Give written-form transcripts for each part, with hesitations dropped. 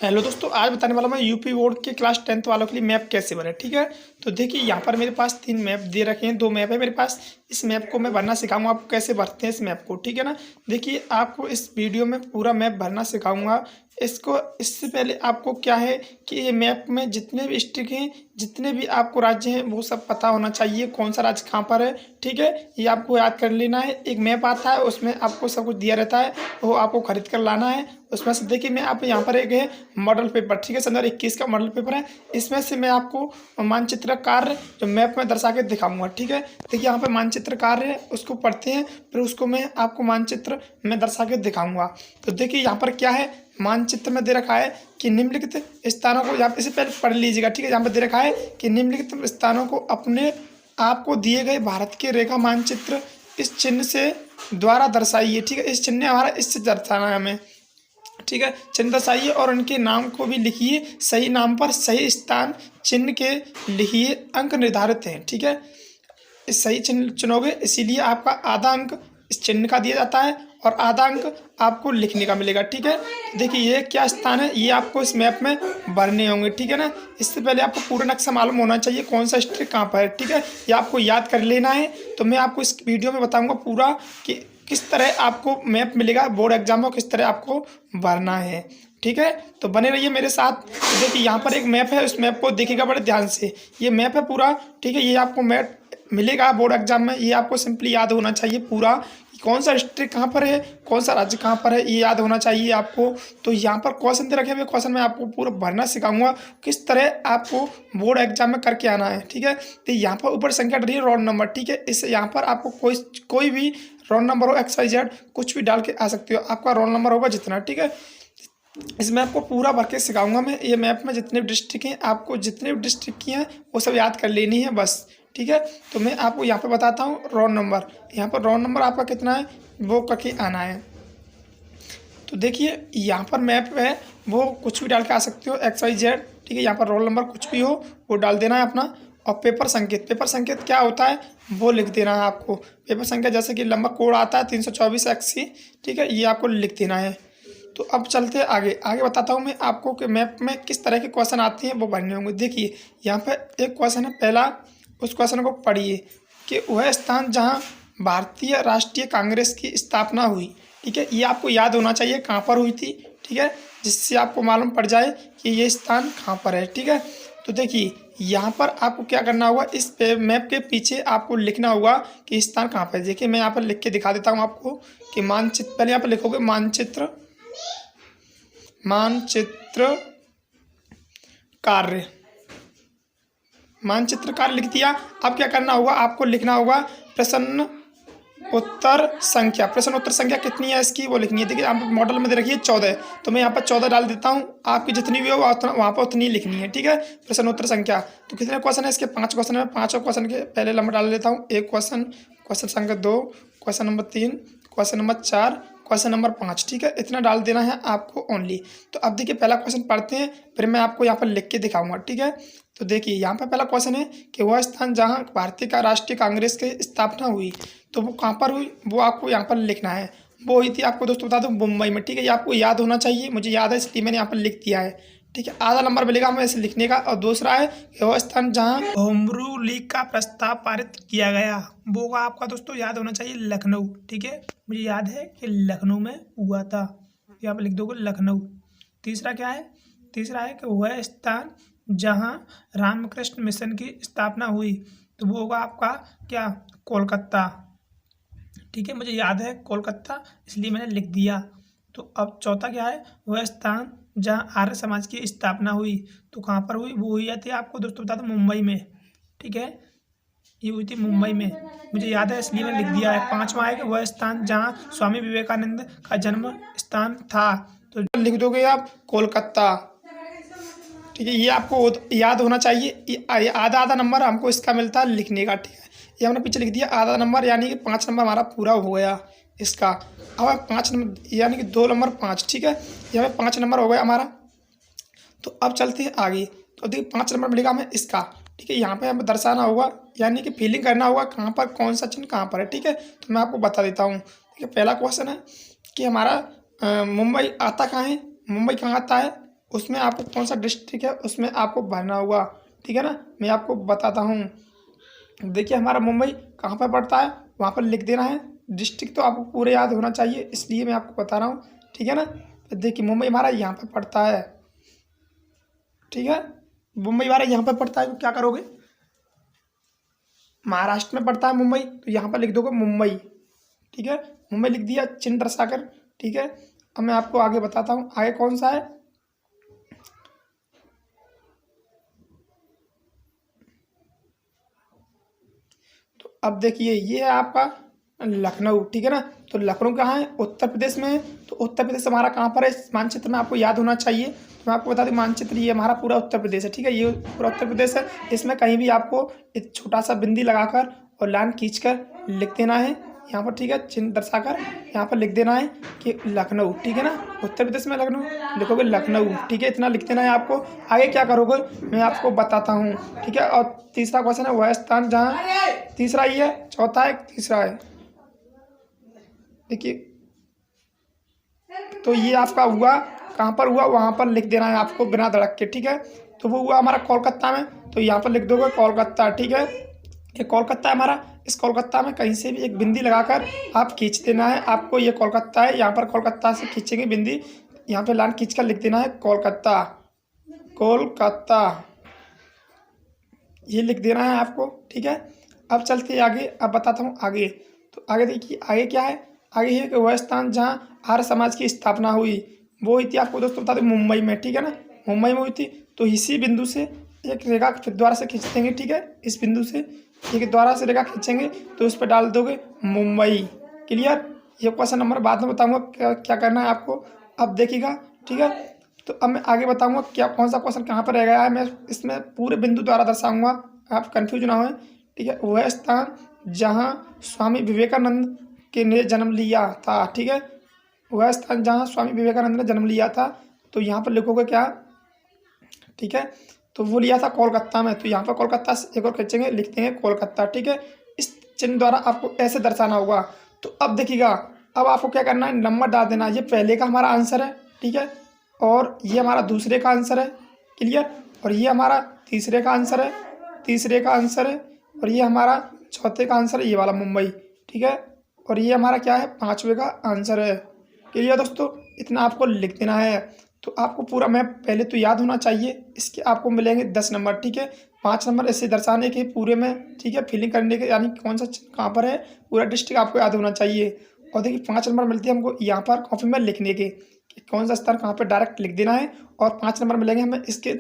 Hello दोस्तों, आज बताने वाला मैं यूपी बोर्ड के क्लास 10th वालों के लिए मैप कैसे बने। ठीक है, तो देखिए यहाँ पर मेरे पास 3 मैप दे रखे हैं, 2 मैप है मेरे पास। इस मैप को मैं भरना सिखाऊंगा आपको कैसे भरते हैं इस मैप को। ठीक है ना, देखिए आपको इस वीडियो में पूरा मैप भरना सिखाऊंगा। इससे पहले आपको क्या है कि ये मैप में जितने भी डिस्ट्रिक्ट हैं, जितने भी आपको राज्य हैं, वो सब पता होना चाहिए कौन सा राज्य कहाँ पर है। ठीक है, ये आपको याद कर लेना है। एक मैप आता है, उसमें आपको सब कुछ दिया रहता है, वो आपको खरीद कर लाना है। उसमें से देखिए मैं आप यहाँ पर एक है मॉडल पेपर, ठीक है, सन 2021 का मॉडल पेपर है। इसमें से मैं आपको मानचित्र कार्य जो मैप में दर्शा के दिखाऊंगा। ठीक है, देखिए यहाँ पे मानचित्र कार्य है, उसको पढ़ते हैं, फिर उसको मैं आपको मानचित्र में दर्शा के दिखाऊंगा। तो देखिए यहाँ पर क्या है, मानचित्र में दे रखा है कि निम्नलिखित स्थानों को, यहाँ पे इससे पहले पढ़ लीजिएगा। ठीक है, यहाँ पर दे रखा है कि निम्नलिखित स्थानों को अपने आपको दिए गए भारत के रेखा मानचित्र इस चिन्ह से द्वारा दर्शाइए। ठीक है, इस चिन्ह ने हमारा इससे दर्शाना है हमें। ठीक है, चिन्ह दर्शाइए और उनके नाम को भी लिखिए। सही नाम पर सही स्थान चिन्ह के लिखिए, अंक निर्धारित हैं। ठीक है, इस सही चिन्ह चुनोगे, इसीलिए आपका आधा अंक इस चिन्ह का दिया जाता है और आधा अंक आपको लिखने का मिलेगा। ठीक है, देखिए ये क्या स्थान है, ये आपको इस मैप में भरने होंगे। ठीक है ना, इससे पहले आपको पूरा नक्शा मालूम होना चाहिए कौन सा डिस्ट्रिक्ट कहाँ पर है। ठीक है, ये आपको याद कर लेना है। तो मैं आपको इस वीडियो में बताऊँगा पूरा कि किस तरह आपको मैप मिलेगा बोर्ड एग्जाम में, किस तरह आपको भरना है। ठीक है, तो बने रहिए मेरे साथ। तो देखिए यहाँ पर एक मैप है, उस मैप को देखिएगा बड़े ध्यान से। ये मैप है पूरा। ठीक है, ये आपको मैप मिलेगा बोर्ड एग्जाम में। ये आपको सिंपली याद होना चाहिए पूरा कि कौन सा डिस्ट्रिक्ट कहाँ पर है, कौन सा राज्य कहाँ पर है, ये याद होना चाहिए आपको। तो यहाँ पर क्वेश्चन दे रखे हुए, क्वेश्चन मैं आपको पूरा भरना सिखाऊंगा किस तरह आपको बोर्ड एग्जाम में करके आना है। ठीक है, तो यहाँ पर ऊपर संख्या डली है रोल नंबर। ठीक है, इस यहाँ पर आपको कोई भी रोल नंबर हो, XYZ कुछ भी डाल के आ सकते हो, आपका रोल नंबर होगा जितना। ठीक है, इस मैप को पूरा भर के सिखाऊंगा मैं। ये मैप में जितने भी डिस्ट्रिक्ट हैं, आपको जितने भी डिस्ट्रिक्ट की हैं वो सब याद कर लेनी है बस। ठीक है, तो मैं आपको यहाँ पे बताता हूँ रोल नंबर। यहाँ पर रोल नंबर आपका कितना है वो करके आना है। तो देखिए यहाँ पर मैप है, वो कुछ भी डाल के आ सकते हो, XYZ। ठीक है, यहाँ पर रोल नंबर कुछ भी हो वो डाल देना है अपना। और पेपर संकेत, पेपर संकेत क्या होता है वो लिख देना है आपको। पेपर संख्या जैसे कि लंबा कोड आता है 324XC। ठीक है, ये आपको लिख देना है। तो अब चलते हैं आगे। आगे बताता हूँ मैं आपको कि मैप में किस तरह के क्वेश्चन आते हैं वो भरने होंगे। देखिए यहाँ पर एक क्वेश्चन है पहला, उस क्वेश्चन को पढ़िए कि वह स्थान जहाँ भारतीय राष्ट्रीय कांग्रेस की स्थापना हुई। ठीक है, ये आपको याद होना चाहिए कहाँ पर हुई थी। ठीक है, जिससे आपको मालूम पड़ जाए कि ये स्थान कहाँ पर है। ठीक है, तो देखिए यहाँ पर आपको क्या करना होगा, इस मैप के पीछे आपको लिखना होगा कि स्थान कहाँ पर है। देखिए मैं यहाँ पर लिख के दिखा देता हूँ आपको कि मानचित्र, पहले यहाँ पर लिखोगे मानचित्र, मानचित्र कार्य, मानचित्र कार्य लिख दिया। अब क्या करना होगा, आपको लिखना होगा प्रश्न उत्तर संख्या। प्रश्न उत्तर संख्या कितनी है इसकी वो लिखनी है। देखिए आप मॉडल में दे रखिए 14, तो मैं यहाँ पर 14 डाल देता हूँ। आपकी जितनी भी हो वहाँ पर उतनी लिखनी है। ठीक है, प्रश्न उत्तर संख्या। तो कितने क्वेश्चन है इसके, 5 क्वेश्चन है। 5 क्वेश्चन के पहले नंबर डाल देता हूँ। एक क्वेश्चन, क्वेश्चन संख्या 2, question number 3, question number 4, question number 5। ठीक है, इतना डाल देना है आपको ओनली। तो अब देखिए पहला क्वेश्चन पढ़ते हैं, फिर मैं आपको यहाँ पर लिख के दिखाऊंगा। ठीक है, तो देखिए यहाँ पर पहला क्वेश्चन है कि वह स्थान जहाँ भारतीय का राष्ट्रीय कांग्रेस की स्थापना हुई, तो वो कहाँ पर हुई वो आपको यहाँ पर लिखना है। वो हुई थी आपको दोस्तों बता दूँ मुंबई में। ठीक है, ये आपको याद होना चाहिए, मुझे याद है इसलिए मैंने यहाँ पर लिख दिया है। ठीक है, आधा नंबर मिलेगा हमें इसे लिखने का। और दूसरा है कि वह स्थान जहाँ होम रूल लीग का प्रस्ताव पारित किया गया, वो आपका दोस्तों याद होना चाहिए लखनऊ। ठीक है, मुझे याद है कि लखनऊ में हुआ था, यहाँ पर लिख दोगे लखनऊ। तीसरा क्या है, तीसरा है कि वह स्थान जहाँ रामकृष्ण मिशन की स्थापना हुई, तो वो होगा आपका क्या, कोलकाता। ठीक है, मुझे याद है कोलकाता, इसलिए मैंने लिख दिया। तो अब चौथा क्या है, वह स्थान जहाँ आर्य समाज की स्थापना हुई, तो कहाँ पर हुई वो हुई थी आपको दोस्तों बता दो मुंबई में। ठीक है, ये हुई थी मुंबई में, मुझे याद है इसलिए मैंने लिख दिया है। 5वां है कि वह स्थान जहाँ स्वामी विवेकानंद का जन्म स्थान था, तो लिख दोगे आप कोलकाता। ठीक है, ये आपको याद होना चाहिए। ये आधा आधा नंबर हमको इसका मिलता है लिखने का। ठीक है, ये हमने पीछे लिख दिया आधा नंबर, यानी कि 5 नंबर हमारा पूरा हो गया इसका। अब 5 नंबर यानी कि 2 नंबर 5। ठीक है, ये हमें 5 नंबर हो गया हमारा। तो अब चलते हैं आगे। तो देखिए 5 नंबर मिलेगा हमें इसका। ठीक है, यहाँ पे हमें दर्शाना होगा, यानी कि फीलिंग करना होगा कहाँ पर कौन सा चिन्ह कहाँ पर है। ठीक है, तो मैं आपको बता देता हूँ। ठीक है, पहला क्वेश्चन है कि हमारा मुंबई आता कहाँ है, मुंबई कहाँ आता है, उसमें आपको कौन सा डिस्ट्रिक्ट है उसमें आपको भरना होगा, ठीक है ना। मैं आपको बताता हूँ। देखिए हमारा मुंबई कहाँ पर पड़ता है, वहाँ पर लिख देना है। डिस्ट्रिक्ट तो आपको पूरे याद होना चाहिए, इसलिए मैं आपको बता रहा हूँ, ठीक है ना। तो देखिए मुंबई हमारा यहाँ पर पड़ता है, ठीक है। मुंबई हमारा यहाँ पर पड़ता है, तो क्या करोगे, महाराष्ट्र में पड़ता है मुंबई, तो यहाँ पर लिख दोगे मुंबई, ठीक है। मुंबई लिख दिया, चिन्ह दर्शाकर, ठीक है। अब मैं आपको आगे बताता हूँ, आगे कौन सा है। तो अब देखिए ये है आपका लखनऊ, ठीक है ना। तो लखनऊ कहाँ है, उत्तर प्रदेश में है। तो उत्तर प्रदेश हमारा कहाँ पर है, इस मानचित्र में आपको याद होना चाहिए। तो मैं आपको बता दूं, मानचित्र ये हमारा पूरा उत्तर प्रदेश है, ठीक है। ये पूरा उत्तर प्रदेश है। इसमें कहीं भी आपको एक छोटा सा बिंदी लगाकर और लाइन खींचकर लिख देना है यहाँ पर, ठीक है। चिन्ह दर्शाकर यहाँ पर लिख देना है कि लखनऊ, ठीक है ना। उत्तर प्रदेश में लखनऊ लिखोगे लखनऊ, ठीक है। इतना लिख देना है आपको। आगे क्या करोगे मैं आपको बताता हूँ, ठीक है। और तीसरा क्वेश्चन है वह स्थान जहाँ, तीसरा ये है, चौथा है, तीसरा है। देखिए तो ये आपका हुआ कहाँ पर हुआ, वहाँ पर लिख देना है आपको बिना धड़क के, ठीक है। तो वो हुआ हमारा कोलकाता में, तो यहाँ पर लिख दोगे कोलकाता, ठीक है। ये कोलकाता है हमारा। इस कोलकाता में कहीं से भी एक बिंदी लगाकर आप खींच देना है आपको, ये कोलकाता है। यहाँ पर कोलकाता से खींचेंगे बिंदी, यहाँ पे लाइन खींच कर लिख देना है कोलकाता, कोलकाता, ये लिख देना है आपको, ठीक है। अब चलते आगे, अब बताता हूँ आगे। तो आगे देखिए आगे क्या है, आगे है कि वह स्थान जहाँ आर्य समाज की स्थापना हुई, वो हुई थी आपको दोस्तों बता दें मुंबई में, ठीक है ना। मुंबई में हुई थी। तो इसी बिंदु से एक रेखा द्वारा से खींच देंगे, ठीक है। इस बिंदु से एक द्वारा से रेखा खींचेंगे तो उस पर डाल दोगे मुंबई। क्लियर। ये क्वेश्चन नंबर बाद में बताऊँगा क्या क्या करना है आपको, अब देखिएगा, ठीक है। तो अब मैं आगे बताऊँगा क्या कौन सा क्वेश्चन कहाँ पर रह गया है। मैं इसमें पूरे बिंदु द्वारा दर्शाऊँगा, आप कन्फ्यूज ना हो, ठीक है। वह स्थान जहाँ स्वामी विवेकानंद के ने जन्म लिया था, ठीक है। वह स्थान जहाँ स्वामी विवेकानंद ने जन्म लिया था, तो यहाँ पर लिखोगे क्या, ठीक है। तो वो लिया था कोलकाता में, तो यहाँ पर कोलकाता से एक और खींचेंगे, लिख देंगे कोलकाता, ठीक है। इस चिन्ह द्वारा आपको ऐसे दर्शाना होगा। तो अब देखिएगा, अब आपको क्या करना है, नंबर डाल देना। ये पहले का हमारा आंसर है, ठीक है। और ये हमारा दूसरे का आंसर है, क्लियर। और ये हमारा तीसरे का आंसर है, तीसरे का आंसर है। और ये हमारा चौथे का आंसर है, ये वाला मुंबई, ठीक है। और ये हमारा क्या है, पाँचवें का आंसर है, क्लियर दोस्तों। इतना आपको लिख देना है। तो आपको पूरा मैप पहले तो याद होना चाहिए। इसके आपको मिलेंगे 10 नंबर, ठीक है। 5 नंबर ऐसे दर्शाने के पूरे में, ठीक है, फिलिंग करने के, यानी कौन सा कहाँ पर है, पूरा डिस्ट्रिक्ट आपको याद होना चाहिए। और देखिए 5 नंबर मिलते हैं हमको यहाँ पर कॉपी में लिखने के, कि कौन सा स्थान कहाँ पर डायरेक्ट लिख देना है। और 5 नंबर मिलेंगे हमें इसके।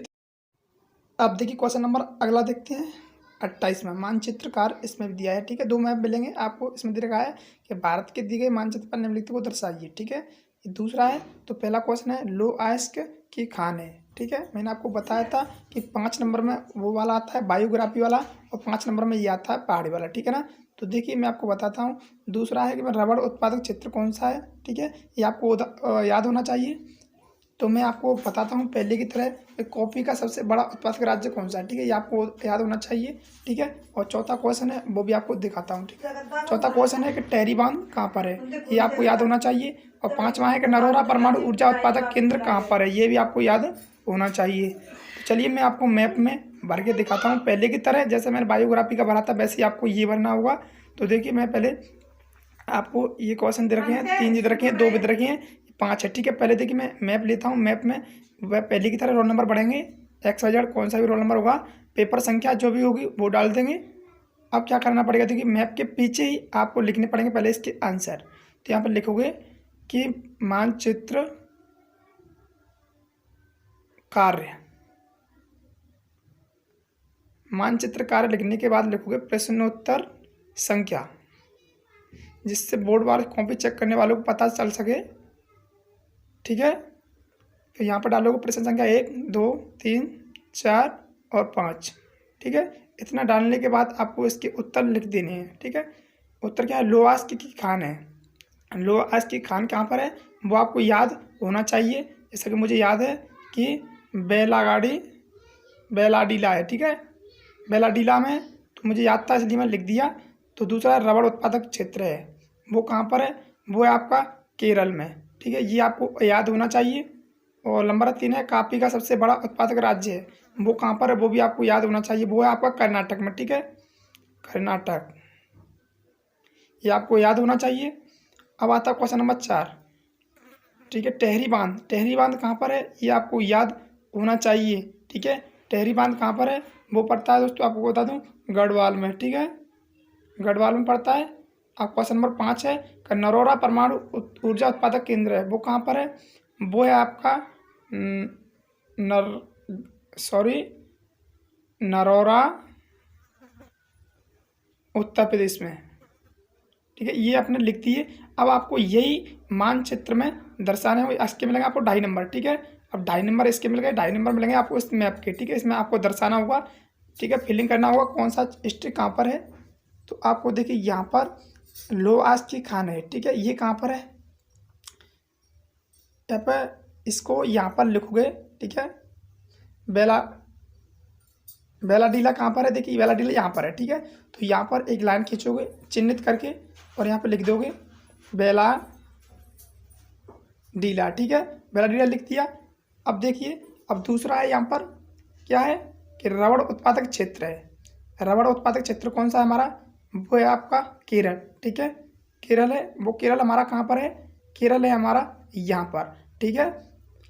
अब देखिए क्वेश्चन नंबर अगला देखते हैं, 28 में मानचित्रकार इसमें भी दिया है, ठीक है। 2 मैप मिलेंगे आपको। इसमें दे रखा है कि भारत के दिए गए मानचित्र पर निम्नलिखित को दर्शाइए, ठीक है। ये दूसरा है। तो पहला क्वेश्चन है लो आयस्क की खान है, ठीक है। मैंने आपको बताया था कि 5 नंबर में वो वाला आता है बायोग्राफी वाला, और 5 नंबर में ये आता है पहाड़ी वाला, ठीक है ना। तो देखिए मैं आपको बताता हूँ। दूसरा है कि रबड़ उत्पादक क्षेत्र कौन सा है, ठीक है। ये आपको याद होना चाहिए। तो मैं आपको बताता हूँ पहले की तरह, कॉफ़ी का सबसे बड़ा उत्पादक राज्य कौन सा है, ठीक है। ये आपको याद होना चाहिए, ठीक है। और चौथा क्वेश्चन है वो भी आपको दिखाता हूँ, ठीक है। चौथा क्वेश्चन है कि टेहरी बांध कहाँ पर है, ये आपको याद होना चाहिए। और 5वां है कि नरोरा परमाणु ऊर्जा उत्पादक केंद्र कहाँ पर है, ये भी आपको याद होना चाहिए। तो चलिए मैं आपको मैप में भर के दिखाता हूँ पहले की तरह, जैसे मैंने बायोग्राफी का भरा था वैसे ही आपको ये भरना होगा। तो देखिए मैं पहले आपको ये क्वेश्चन दे रखे हैं, 3 दे रखे हैं, 2 भी दे रखे हैं, 5 है, ठीक है। पहले देखिए मैं मैप लेता हूँ। मैप में वह पहले की तरह रोल नंबर बढ़ेंगे, XYZ कौन सा भी रोल नंबर होगा, पेपर संख्या जो भी होगी वो डाल देंगे। अब क्या करना पड़ेगा, देखिए मैप के पीछे ही आपको लिखने पड़ेंगे पहले इसके आंसर। तो यहाँ पर लिखोगे कि मानचित्र कार्य, मानचित्र कार्य लिखने के बाद लिखोगे प्रश्नोत्तर संख्या, जिससे बोर्ड वाले कॉपी चेक करने वालों को पता चल सके, ठीक है। तो यहाँ पर डालोगे प्रश्न संख्या 1, 2, 3, 4 और 5, ठीक है। इतना डालने के बाद आपको इसके उत्तर लिख देने हैं, ठीक है। उत्तर क्या है, लोहास की खान है। लोहास की खान कहाँ पर है वो आपको याद होना चाहिए। जैसा कि मुझे याद है कि बेलाडीला है, ठीक है। बेलाडीला में, तो मुझे याद था इसलिए मैं लिख दिया। तो दूसरा रबड़ उत्पादक क्षेत्र है, वो कहाँ पर है, वो है आपका केरल में, ठीक है। ये आपको याद होना चाहिए। और नंबर 3 है कॉफ़ी का सबसे बड़ा उत्पादक राज्य है, वो कहाँ पर है, वो भी आपको याद होना चाहिए, वो है आपका कर्नाटक में। ठीक है, कर्नाटक, ये आपको याद होना चाहिए। अब आता है क्वेश्चन नंबर 4। ठीक है, टेहरी बांध, टेहरी बांध कहाँ पर है, ये आपको याद होना चाहिए। ठीक है, टेहरी बांध कहाँ पर है, वो पड़ता है दोस्तों, आपको बता दूं, गढ़वाल में। ठीक है, गढ़वाल में पड़ता है। अब क्वेश्चन नंबर 5 है कि नरोरा परमाणु ऊर्जा उत्पादक केंद्र है, वो कहाँ पर है, वो है आपका नरोरा, उत्तर प्रदेश में। ठीक है, ये आपने लिख दिए। अब आपको यही मानचित्र में दर्शाने हुए, इसके मिलेंगे आपको 2.5 नंबर। ठीक है, अब 2.5 नंबर इसके मिल गए, 2.5 नंबर मिलेंगे आपको इस मैप के। ठीक है, इसमें आपको दर्शाना होगा। ठीक है, फिलिंग करना होगा कौन सा डिस्ट्रिक्ट कहाँ पर है। तो आपको देखिए यहाँ पर लोहास की खान है। ठीक है, ये कहाँ पर है, यहाँ पर इसको यहाँ पर लिखोगे। ठीक है, बेलाडीला कहाँ पर है, देखिए बेलाडीला यहाँ पर है। ठीक है, तो यहाँ पर एक लाइन खींचोगे चिन्हित करके और यहाँ पर लिख दोगे बेलाडीला। ठीक है, बेलाडीला लिख दिया। अब देखिए, अब दूसरा है यहाँ पर क्या है कि रबड़ उत्पादक क्षेत्र है। रबड़ उत्पादक क्षेत्र कौन सा है हमारा, वो है आपका केरल। ठीक है, केरल है, वो केरल हमारा कहाँ पर है, केरल है हमारा यहाँ पर। ठीक है,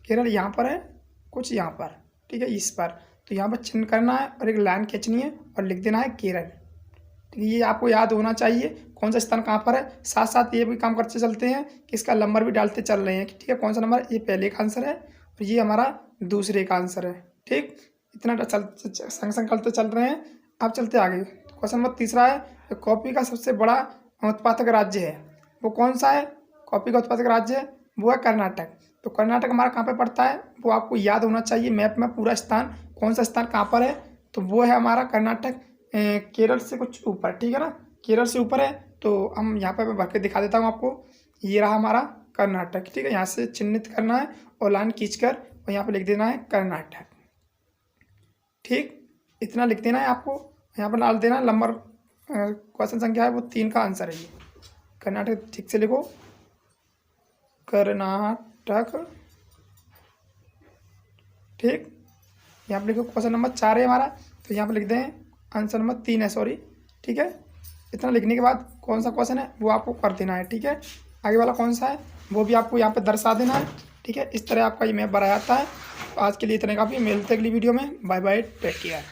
केरल यहाँ पर है, कुछ यहाँ पर। ठीक है, इस पर तो यहाँ पर चिन्ह करना है और एक लाइन खींचनी है और लिख देना है केरल। ठीक है, ये आपको याद होना चाहिए कौन सा स्थान कहाँ पर है। साथ साथ ये भी काम करते चलते हैं कि इसका नंबर भी डालते चल रहे हैं। ठीक है, कौन सा नंबर, ये पहले का आंसर है और ये हमारा दूसरे का आंसर है। ठीक, इतना संग संग करते चल रहे हैं। अब चलते आगे। क्वेश्चन नंबर 3 है कॉफ़ी का सबसे बड़ा उत्पादक राज्य है, वो कौन सा है, कॉफ़ी का उत्पादक राज्य है, वो है कर्नाटक। तो कर्नाटक हमारा कहाँ पे पड़ता है, वो आपको याद होना चाहिए मैप में पूरा स्थान, कौन सा स्थान कहाँ पर है। तो वो है हमारा कर्नाटक केरल से कुछ ऊपर। ठीक है ना, केरल से ऊपर है। तो हम यहाँ पर मैं भर के दिखा देता हूँ आपको। ये रहा हमारा कर्नाटक। ठीक है, यहाँ से चिन्हित करना है और लाइन खींचकर और यहाँ पर लिख देना है कर्नाटक। ठीक, इतना लिख देना है आपको, यहाँ पर डाल देना नंबर। क्वेश्चन संख्या है वो 3 का आंसर है ये कर्नाटक। ठीक से लिखो कर्नाटक। ठीक, यहाँ पर लिखो क्वेश्चन नंबर 4 है हमारा, तो यहाँ पर लिख दें आंसर नंबर 3 है, सॉरी। ठीक है, इतना लिखने के बाद कौन सा क्वेश्चन है वो आपको कर देना है। ठीक है, आगे वाला कौन सा है वो भी आपको यहाँ पर दर्शा देना है। ठीक है, इस तरह आपका ये मैप बनाया जाता है। तो आज के लिए इतने काफ़ी, मिलते अगली वीडियो में। Bye bye, take care.